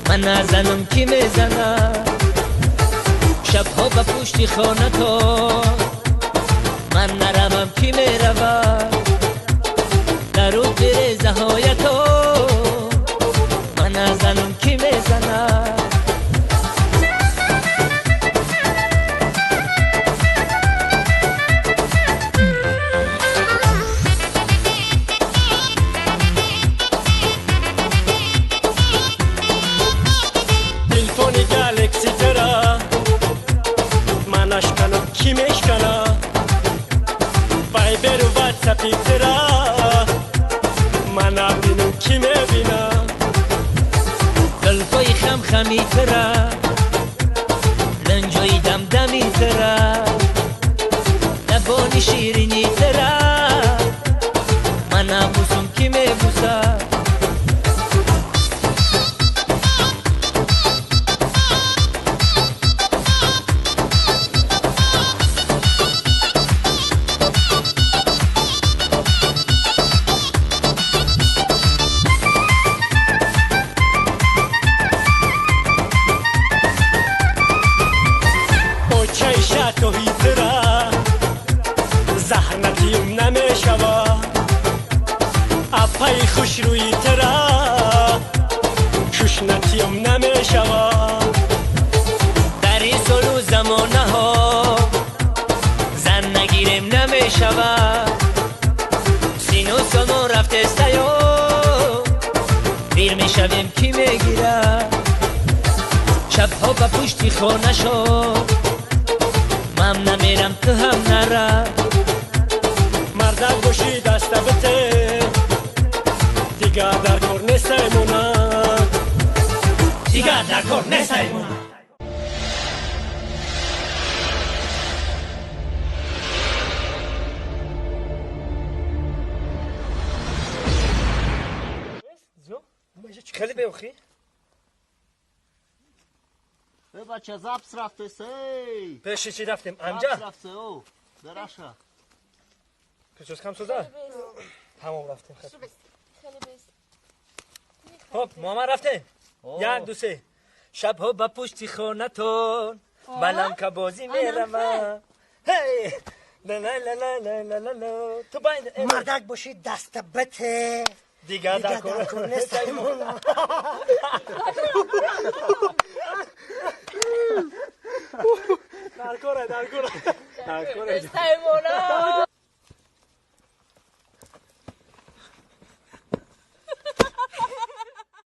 من نزنم کی میزنم شبها به پشت خانه تو من نروم کی میرود در رو بریزه های تو من نزنم کی میزنم کی میشکنه وایبر و واتساپی ترا من نبینم کی میبینه زلفای خم خمی ترا لنجای دم دمی ترا لبانی شیرینی ترا من نبوسم کی میبوسه توهی ترا زهر نتیم نمیشوا اپای خوش روی ترا شوش نتیم نمیشوا در این سالو زمانه ها زن نگیریم نمیشوا سینو سالو رفته سیو دیر میشویم کی میگیره شبها به پشتی خانه شو من نمیرم تو هم نرم مردک باشی دست بته دیگر در کار نیستیمونم دیگر در کار نیستیمونم خیلی بیوخی بچه زبس رفته سی پیشی چی رفتیم؟ امجا؟ زبس رفته او درشه کچوز کم سوزه؟ همون رفتیم خب ماما رفتیم یک دو سه شبها به پشتی خانه تون بلم که بازی میرم هی لا لا لا لا لا لا لا تو باید مردک باشی دست بته دیگر در کار نیستیمونم در کاره